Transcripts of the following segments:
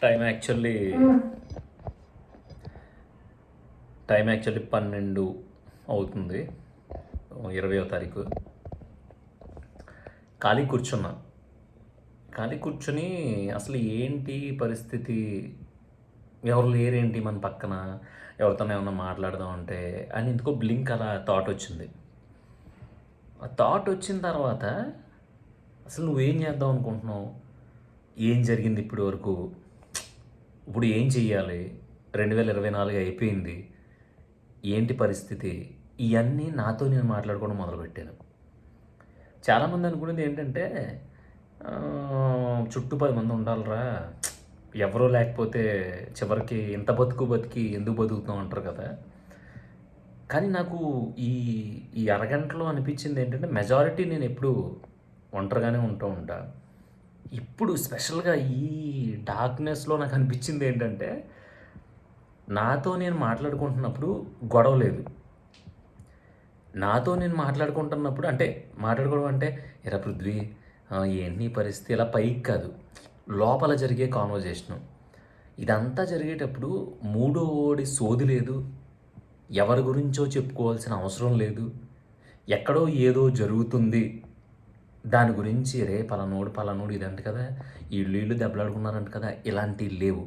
Time actually time actually 12 అవుతుంది, 20వ తారీఖు. ఖాళీ కూర్చున్నా. ఖాళీ కూర్చొని అసలు ఏంటి పరిస్థితి, ఎవరు లేరేంటి మన పక్కన, ఎవరితోనే ఏమన్నా మాట్లాడదాం అంటే అని ఎందుకో బ్లింక్ అలా థాట్ వచ్చింది. ఆ థాట్ వచ్చిన తర్వాత అసలు నువ్వేం చేద్దాం అనుకుంటున్నావు, ఏం జరిగింది ఇప్పటి వరకు, ఇప్పుడు ఏం చెయ్యాలి, 2024 అయిపోయింది, ఏంటి పరిస్థితి, ఇవన్నీ నాతో నేను మాట్లాడుకోవడం మొదలుపెట్టాను. చాలామంది అనుకునేది ఏంటంటే ఆ, చుట్టూ 10 మంది ఉండాలిరా, ఎవరో లేకపోతే చివరికి ఇంత బతికి ఎందుకు బతుకుతాం అంటారు కదా. కానీ నాకు ఈ ఈ అరగంటలో అనిపించింది ఏంటంటే మెజారిటీ నేను ఎప్పుడు ఒంటరిగానే ఉంటా. ఇప్పుడు స్పెషల్గా ఈ డార్క్నెస్లో నాకు అనిపించింది ఏంటంటే నాతో నేను మాట్లాడుకుంటున్నప్పుడు గొడవ లేదు. నాతో నేను మాట్లాడుకుంటున్నప్పుడు అంటే మాట్లాడుకోవడం అంటే ఎరా పృథ్వీ, ఏంటి నీ పరిస్థితి, ఇలా పైకి కాదు, లోపల జరిగే కాన్వర్జేషను. ఇదంతా జరిగేటప్పుడు మూడో ఓడి సోది లేదు, ఎవరి గురించో చెప్పుకోవాల్సిన అవసరం లేదు, ఎక్కడో ఏదో జరుగుతుంది దాని గురించి రే పలానోడు ఇదంట కదా, వీళ్ళు దెబ్బలాడుకున్నారంట కదా, ఇలాంటివి లేవు.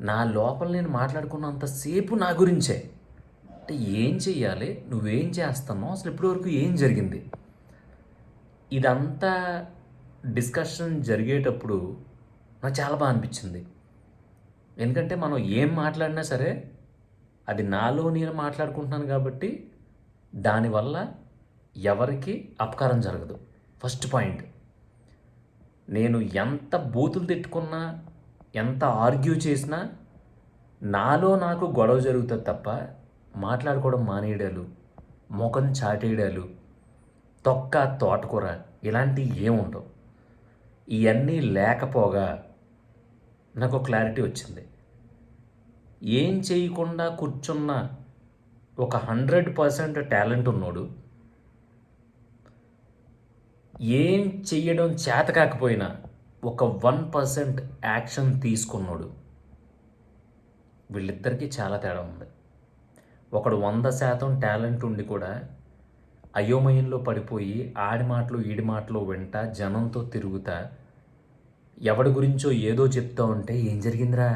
నా లోపల నేను మాట్లాడుకున్నంతసేపు నా గురించే. అంటే ఏం చెయ్యాలి, నువ్వేం చేస్తున్నావు, అసలు ఇప్పటివరకు ఏం జరిగింది, ఇదంతా డిస్కషన్ జరిగేటప్పుడు నాకు చాలా బాగా అనిపించింది. ఎందుకంటే మనం ఏం మాట్లాడినా సరే అది నాలో నేను మాట్లాడుకుంటున్నాను కాబట్టి దానివల్ల ఎవరికి అపకారం జరగదు. First point. నేను ఎంత బూతులు తిట్టుకున్నా, ఎంత ఆర్గ్యూ చేసినా నాలో నాకు గొడవ జరుగుతుంది తప్ప మాట్లాడుకోవడం మానేయడాలు, ముఖం చాటేయడాలు, తొక్క తోటకూర ఇలాంటివి ఏముండవు. ఇవన్నీ లేకపోగా నాకు క్లారిటీ వచ్చింది. ఏం చేయకుండా కూర్చున్న ఒక 100% టాలెంట్ ఉన్నోడు, ఏం చెయ్యడం చేత కాకపోయినా ఒక 1% యాక్షన్ తీసుకున్నాడు, వీళ్ళిద్దరికీ చాలా తేడా ఉంది. ఒకడు 100% టాలెంట్ ఉండి కూడా అయోమయంలో పడిపోయి ఆడి మాటలు ఈడి మాటలు వెంట జనంతో తిరుగుతా ఎవడి గురించో ఏదో చెప్తా ఉంటే ఏం జరిగిందిరా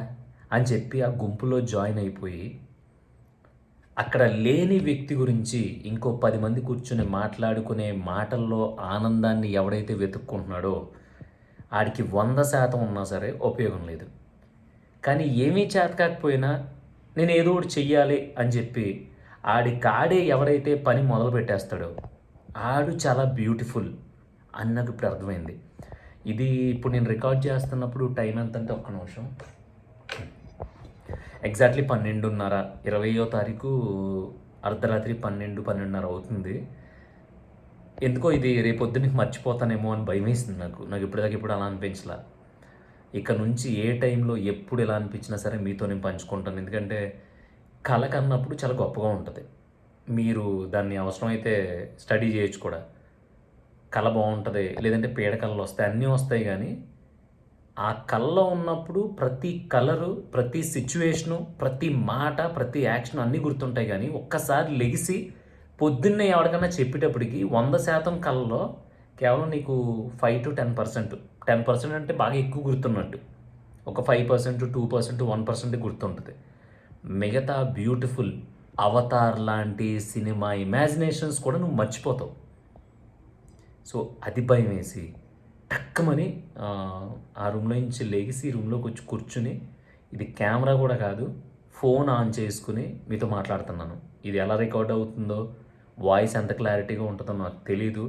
అని చెప్పి ఆ గుంపులో జాయిన్ అయిపోయి అక్కడ లేని వ్యక్తి గురించి ఇంకో 10 మంది కూర్చుని మాట్లాడుకునే మాటల్లో ఆనందాన్ని ఎవడైతే వెతుక్కుంటున్నాడో ఆడికి 100% ఉన్నా సరే ఉపయోగం లేదు. కానీ ఏమీ చేతకాకపోయినా నేను ఏదో ఒకటి చెయ్యాలి అని చెప్పి ఆడి కాడే ఎవరైతే పని మొదలు పెట్టేస్తాడో ఆడు చాలా బ్యూటిఫుల్ అని నాకు ఇప్పుడు అర్థమైంది. ఇది ఇప్పుడు నేను రికార్డ్ చేస్తున్నప్పుడు టైం ఎంత అంటే ఒక్క నిమిషం, ఎగ్జాక్ట్లీ 12:30, 20వ తారీఖు అర్ధరాత్రి 12-12:30 అవుతుంది. ఎందుకో ఇది రేపొద్దునికి మర్చిపోతానేమో అని భయం వేసింది నాకు ఇప్పుడు అలా అనిపించలా. ఇక నుంచి ఏ టైంలో ఎప్పుడు ఎలా అనిపించినా సరే మీతో నేను పంచుకుంటాను. ఎందుకంటే కళ కన్నప్పుడు చాలా గొప్పగా ఉంటుంది. మీరు దాన్ని అవసరమైతే స్టడీ చేయొచ్చు కూడా. కళ బాగుంటుంది, లేదంటే పీడ కళలు వస్తాయి, అన్నీ వస్తాయి. కానీ ఆ కళలో ఉన్నప్పుడు ప్రతి కలరు, ప్రతి సిచ్యువేషను, ప్రతి మాట, ప్రతి యాక్షన్ అన్నీ గుర్తుంటాయి. కానీ ఒక్కసారి లెగిసి పొద్దున్నే ఎవరికైనా చెప్పేటప్పటికి 100% కళలో కేవలం నీకు 5-10%, 10% అంటే బాగా ఎక్కువ గుర్తున్నట్టు, ఒక 5%, 2%, 1% గుర్తుంటుంది. మిగతా బ్యూటిఫుల్ అవతార్ లాంటి సినిమా ఇమాజినేషన్స్ కూడా నువ్వు మర్చిపోతావు. సో అది భయం వేసి టక్కమని ఆ రూమ్లో నుంచి లెగిసి రూమ్లోకి వచ్చి కూర్చుని, ఇది కెమెరా కూడా కాదు, ఫోన్ ఆన్ చేసుకుని మీతో మాట్లాడుతున్నాను. ఇది ఎలా రికార్డ్ అవుతుందో, వాయిస్ ఎంత క్లారిటీగా ఉంటుందో నాకు తెలీదు.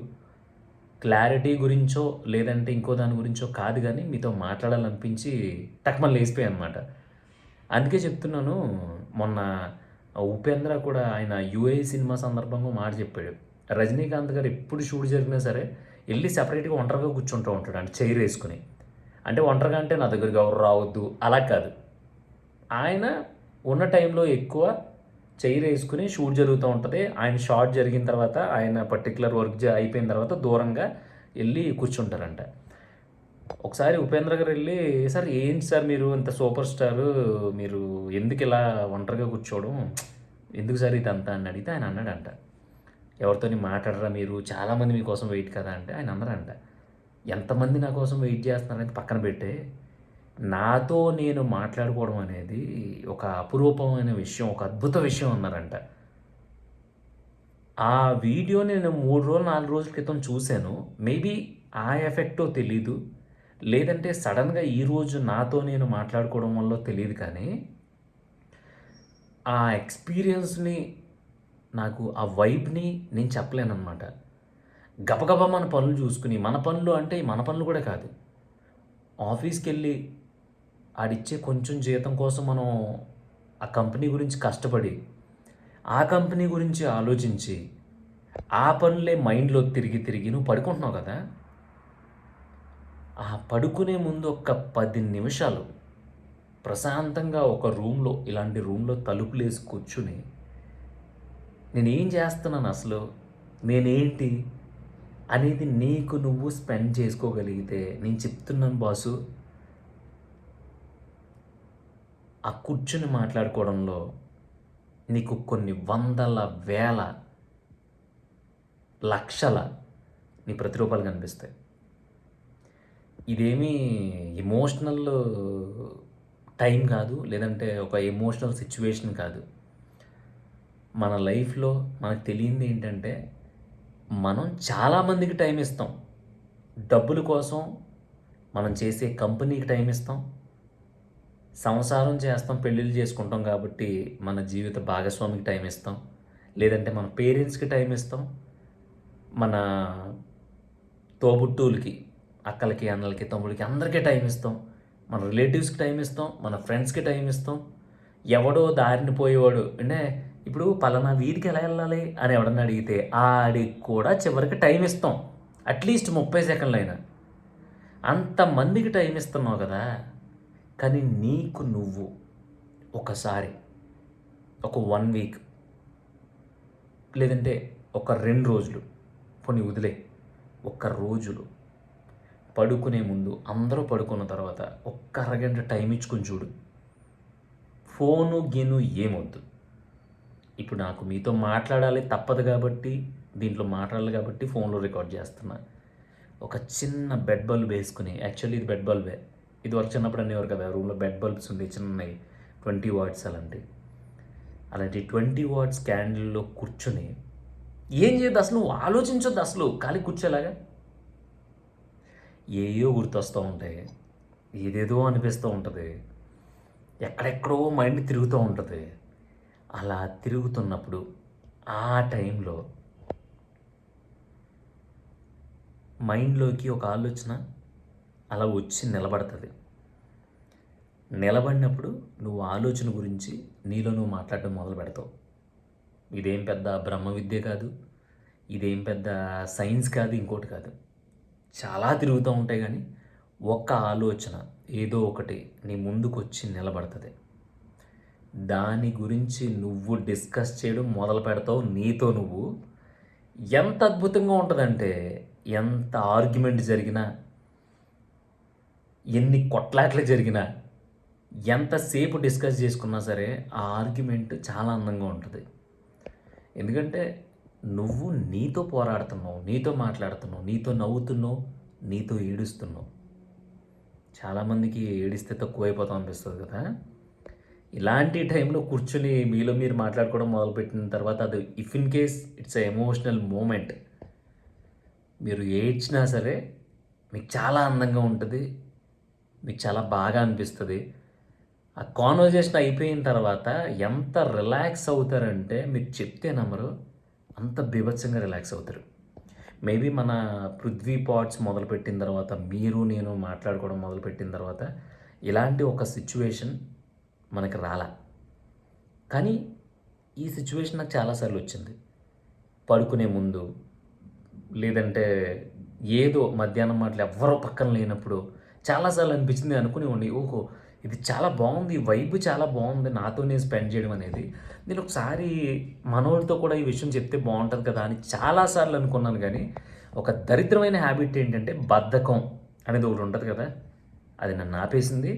క్లారిటీ గురించో లేదంటే ఇంకో దాని గురించో కాదు, కానీ మీతో మాట్లాడాలనిపించి టక్మని లేచిపోయాయి అనమాట. అందుకే చెప్తున్నాను, మొన్న ఉపేంద్ర కూడా ఆయన యూఏ సినిమా సందర్భంగా మాట చెప్పాడు. రజనీకాంత్ గారు ఎప్పుడు షూట్ జరిగినా సరే వెళ్ళి సెపరేట్గా ఒంటరిగా కూర్చుంటూ ఉంటాడు, అంటే చైర్ వేసుకుని. అంటే ఒంటరిగా అంటే నా దగ్గరికి ఎవరు రావద్దు అలా కాదు, ఆయన ఉన్న టైంలో ఎక్కువ చైర్ వేసుకుని షూట్ జరుగుతూ ఉంటుంది. ఆయన షాట్ జరిగిన తర్వాత, ఆయన పర్టికులర్ వర్క్ అయిపోయిన తర్వాత దూరంగా వెళ్ళి కూర్చుంటారంట. ఒకసారి ఉపేంద్ర గారు వెళ్ళి, "సార్ ఏంటి సార్ మీరు ఇంత సూపర్ స్టారు, మీరు ఎందుకు ఇలా ఒంటరిగా కూర్చోవడం, ఎందుకు సార్ ఇదంతా" అని అడిగితే ఆయన అన్నాడంట, "ఎవరితోని మాట్లాడరా మీరు, చాలామంది మీకోసం వెయిట్ కదా" అంటే ఆయన అన్నారంట, "ఎంతమంది నా కోసం వెయిట్ చేస్తున్నారని పక్కన పెట్టే, నాతో నేను మాట్లాడుకోవడం అనేది ఒక అపురూపమైన విషయం, ఒక అద్భుత విషయం" అన్నారంట. ఆ వీడియో నేను 3 రోజులు, 4 రోజుల క్రితం చూసాను. మేబీ ఆ ఎఫెక్టో తెలీదు. లేదంటే సడెన్‌గా ఈరోజు నాతో నేను మాట్లాడుకోవడం వల్లో తెలీదు కానీ, ఆ ఎక్స్‌పీరియన్స్‌ని, నాకు ఆ వైబ్‌ని నేను చెప్పలేననమాట. గబగబా మన పనులు చూసుకొని, మన పనులు అంటే మన పనులు కూడా కాదు. ఆఫీస్‌కెళ్ళి ఆడిచ్చే కొంచెం జీతం కోసం మనం ఆ కంపెనీ గురించి కష్టపడి, ఆ కంపెనీ గురించి ఆలోచించి, ఆ పనులే మైండ్‌లో తిరిగి తిరిగి నువ్వు పడుకుంటున్నావు కదా! ఆ పడుకునే ముందు ఒక 10 నిమిషాలు ప్రశాంతంగా ఒక రూమ్‌లో, ఇలాంటి రూమ్‌లో తలుపులేసి కూర్చొని, నేనేం చేస్తున్నాను అసలు? నేనేంటి? అనేది నీకు నువ్వు స్పెండ్ చేసుకోగలిగితే, నేను చెప్తున్నాను బాసు, ఆ కూర్చొని మాట్లాడుకోవడంలో నీకు కొన్ని వందల, వేల, లక్షల నీ ప్రతిరూపాలు కనిపిస్తాయి. ఇదేమీ ఎమోషనల్ టైం కాదు. లేదంటే ఒక ఎమోషనల్ సిట్యుయేషన్ కాదు. మన లైఫ్‌లో మనకు తెలియంది ఏంటంటే, మనం చాలామందికి టైం ఇస్తాం. డబ్బుల కోసం మనం చేసే కంపెనీకి టైం ఇస్తాం. సంసారం చేస్తాం, పెళ్ళిళ్ళు చేసుకుంటాం కాబట్టి మన జీవిత భాగస్వామికి టైం ఇస్తాం. లేదంటే మన పేరెంట్స్‌కి టైం ఇస్తాం. మన తోబుట్టువులకి, అక్కలకి, అన్నలకి, తమ్ముడికి అందరికీ టైం ఇస్తాం. మన రిలేటివ్స్‌కి టైం ఇస్తాం. మన ఫ్రెండ్స్‌కి టైం ఇస్తాం. ఎవడో దారిన పోయేవాడు అంటే ఇప్పుడు పలానా వీధికి ఎలా వెళ్ళాలి అని ఎవడన్నా అడిగితే ఆడికి కూడా చివరికి టైం ఇస్తాం. అట్లీస్ట్ 30 సెకన్లైనా. అంతమందికి టైం ఇస్తున్నావు కదా! కానీ నీకు నువ్వు ఒకసారి ఒక 1 వీక్ లేదంటే ఒక 2 రోజులు, పోనీ వదిలే, ఒక రోజులో పడుకునే ముందు అందరూ పడుకున్న తర్వాత ఒక్క అరగంట టైం ఇచ్చుకొని చూడు. ఫోను, గీను ఏమొద్దు. ఇప్పుడు నాకు మీతో మాట్లాడాలి తప్పదు కాబట్టి, దీంట్లో మాట్లాడాలి కాబట్టి ఫోన్‌లో రికార్డ్ చేస్తున్నా. ఒక చిన్న బెడ్ బల్బ్ వేసుకొని, యాక్చువల్లీ ఇది బెడ్ బల్బే. ఇదివరకు చిన్నప్పుడు అనేవారు కదా! రూమ్‌లో బెడ్ బల్బ్స్ ఉండేవి చిన్నయి, 20 వాట్స్ అలాంటివి. అలాంటి 20 వాట్స్ క్యాండిల్‌లో కూర్చొని ఏం చేయొద్దు అసలు, నువ్వు ఆలోచించొద్దు అసలు, ఖాళీ కూర్చోలాగా. ఏయో గుర్తొస్తూ ఉంటాయి. ఏదేదో అనిపిస్తూ ఉంటది. ఎక్కడెక్కడో మైండ్ తిరుగుతూ ఉంటది. అలా తిరుగుతున్నప్పుడు ఆ టైంలో మైండ్‌లోకి ఒక ఆలోచన అలా వచ్చి నిలబడతది. నిలబడినప్పుడు నువ్వు ఆలోచన గురించి నీలో నువ్వు మాట్లాడడం మొదలుపెడతావు. ఇదేం పెద్ద బ్రహ్మ విద్య కాదు. ఇదేం పెద్ద సైన్స్ కాదు. ఇంకోటి కాదు. చాలా తిరుగుతూ ఉంటాయి గానీ, ఒక్క ఆలోచన ఏదో ఒకటి నీ ముందుకొచ్చి నిలబడతది. దాని గురించి నువ్వు డిస్కస్ చేయడం మొదలు పెడతావు నీతో నువ్వు. ఎంత అద్భుతంగా ఉంటదంటే, ఎంత ఆర్గ్యుమెంట్ జరిగినా, ఎన్ని కొట్లాట్లు జరిగినా, ఎంతసేపు డిస్కస్ చేసుకున్నా సరే, ఆ ఆర్గ్యుమెంట్ చాలా అందంగా ఉంటది. ఎందుకంటే, నువ్వు నీతో పోరాడుతున్నావు, నీతో మాట్లాడుతున్నావు, నీతో నవ్వుతున్నావు, నీతో ఏడుస్తున్నావు. చాలామందికి ఏడిస్తే తక్కువైపోతాం అనిపిస్తది కదా! ఇలాంటి టైంలో కూర్చొని మీలో మీరు మాట్లాడుకోవడం మొదలుపెట్టిన తర్వాత, అది if in case it's a emotional moment, మీరు ఏడ్చినా సరే మీకు చాలా అందంగా ఉంటది. మీకు చాలా బాగా అనిపిస్తది. ఆ కాన్వర్జేషన్ అయిపోయిన తర్వాత ఎంత రిలాక్స్ అవుతారంటే మీరు చెప్తే నమ్మరు. అంత బీభత్సంగా రిలాక్స్ అవుతారు. మేబీ మన 'పృథ్వీ పాడ్స్' మొదలుపెట్టిన తర్వాత, మీరు నేను మాట్లాడుకోవడం మొదలుపెట్టిన తర్వాత ఇలాంటి ఒక సిట్యుయేషన్ మనకి రాలా. కానీ ఈ సిట్యుయేషన్ నాకు చాలా సార్లు వచ్చింది. పడుకునే ముందు, లేదంటే ఏదో మధ్యాహ్నం మాటలు ఎవ్వరో పక్కన లేనప్పుడు చాలా సార్లు అనిపించింది. అనుకునేవాడిని, ఓహో! ఇది చాలా బాగుంది. ఈ వైబ్ చాలా బాగుంది నాతో నేను స్పెండ్ చేయడం అనేది. నేను ఒకసారి మనోడితో కూడా ఈ విషయం చెప్తే బాగుంటది కదా అని చాలా సార్లు అనుకున్నాను గానీ, ఒక దరిద్రమైన హ్యాబిట్ ఏంటంటే బద్ధకం అనేది ఒకటి ఉంటుంది కదా, అది నన్ను ఆపేసింది.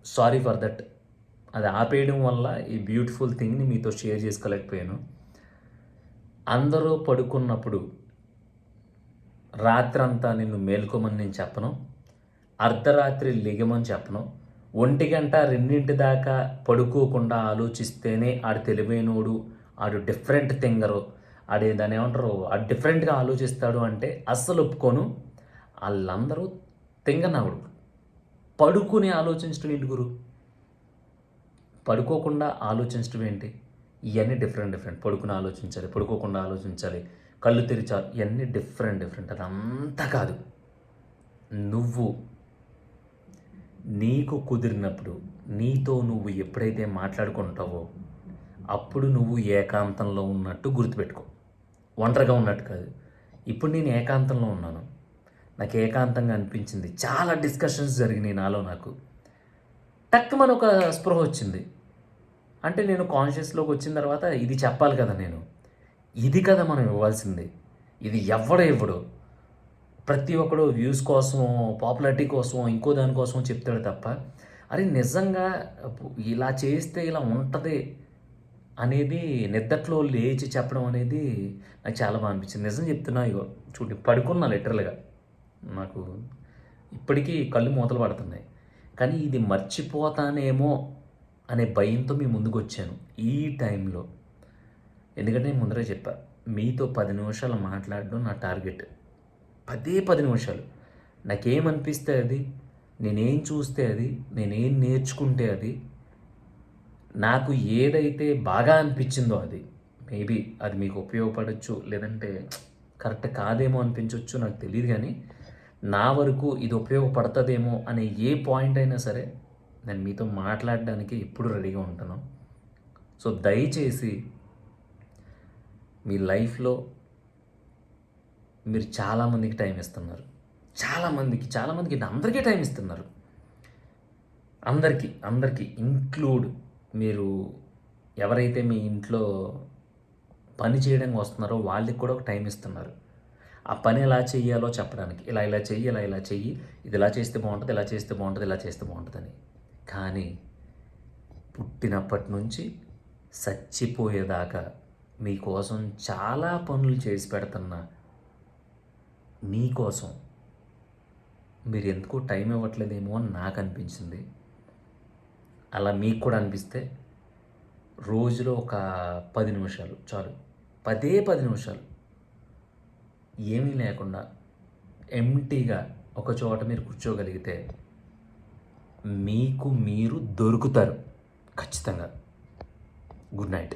Sorry for that. అది ఆపేయడం వల్ల ఈ బ్యూటిఫుల్ థింగ్ని మీతో షేర్ చేసుకోలేకపోయాను. అందరూ పడుకున్నప్పుడు రాత్రంతా నిన్ను మేలుకోమని నేను చెప్పను, అర్ధరాత్రి లెగమని చెప్పను. 1 గంట 2 దాకా పడుకోకుండా ఆలోచిస్తేనే ఆడు తెలివైనోడు, ఆడు డిఫరెంట్ థింగరు, దాన్ని ఏమంటారు, ఆడు డిఫరెంట్గా ఆలోచిస్తాడు అంటే అస్సలు ఒప్పుకోను. వాళ్ళందరూ తింగనావుడు. పడుకుని ఆలోచించడం ఏంటి గురు? పడుకోకుండా ఆలోచించడం ఏంటి? ఇవన్నీ డిఫరెంట్. పడుకుని ఆలోచించాలి, పడుకోకుండా ఆలోచించాలి, కళ్ళు తెరిచాలి, ఇవన్నీ డిఫరెంట్. అదంతా కాదు. నువ్వు నీకు కుదిరినప్పుడు నీతో నువ్వు ఎప్పుడైతే మాట్లాడుకుంటావో అప్పుడు నువ్వు ఏకాంతంలో ఉన్నట్టు గుర్తుపెట్టుకో. ఒంటరిగా ఉన్నట్టు కాదు. ఇప్పుడు నేను ఏకాంతంలో ఉన్నాను, నాకు ఏకాంతంగా అనిపించింది. చాలా డిస్కషన్స్ జరిగినాయి నాలో. నాకు టక్కుమని ఒక స్పృహ వచ్చింది. అంటే నేను కాన్షియస్లోకి వచ్చిన తర్వాత ఇది చెప్పాలి కదా, నేను ఇది కదా మనం ఇవ్వాల్సింది. ఇది ఇవ్వడు. ప్రతి ఒక్కడు వ్యూస్ కోసం, పాపులారిటీ కోసం, ఇంకో దానికోసం చెప్తాడు తప్ప, అరే నిజంగా ఇలా చేస్తే ఇలా ఉంటుంది అనేది నిద్దట్లో లేచి చెప్పడం అనేది నాకు చాలా బాగా అనిపించింది. నిజం చెప్తున్నా. ఇగో చూడండి, పడుకున్నా లిటరల్గా. నాకు ఇప్పటికీ కళ్ళు మూతలు పడుతున్నాయి. కానీ ఇది మర్చిపోతానేమో అనే భయంతో మీ ముందుకు వచ్చాను ఈ టైంలో. ఎందుకంటే నేను ముందరే చెప్పా, మీతో 10 నిమిషాలు మాట్లాడడం నా టార్గెట్. 10 నిమిషాలు. నాకేమనిపిస్తే అది, నేనేం చూస్తే అది, నేనేం నేర్చుకుంటే అది, నాకు ఏదైతే బాగా అనిపించిందో అది, మేబీ అది మీకు ఉపయోగపడవచ్చు, లేదంటే కరెక్ట్ కాదేమో అనిపించవచ్చు, నాకు తెలియదు. కానీ నా వరకు ఇది ఉపయోగపడుతుందేమో అనే ఏ పాయింట్ అయినా సరే నేను మీతో మాట్లాడడానికి ఎప్పుడు రెడీగా ఉంటాను. సో దయచేసి మీ లైఫ్లో మీరు చాలామందికి టైం ఇస్తున్నారు. చాలామందికి అందరికీ టైం ఇస్తున్నారు. అందరికీ ఇంక్లూడ్ మీరు ఎవరైతే మీ ఇంట్లో పని చేయడానికి వస్తున్నారో వాళ్ళకి కూడా ఒక టైం ఇస్తున్నారు. ఆ పని ఎలా చేయాలో చెప్పడానికి, ఇలా చెయ్యి, ఇది ఇలా చేస్తే బాగుంటుంది, ఇలా చేస్తే బాగుంటుందని. కానీ పుట్టినప్పటి నుంచి చచ్చిపోయేదాకా మీకోసం చాలా పనులు చేసి పెడుతున్నా మీకోసం మీరు ఎందుకో టైం ఇవ్వట్లేదేమో అని నాకు అనిపించింది. అలా మీకు కూడా అనిపిస్తే రోజులో ఒక 10 నిమిషాలు చాలు. 10 నిమిషాలు ఏమీ లేకుండా ఎంటీగా ఒక చోట మీరు కూర్చోగలిగితే మీకు మీరు దొరుకుతారు ఖచ్చితంగా. Good night.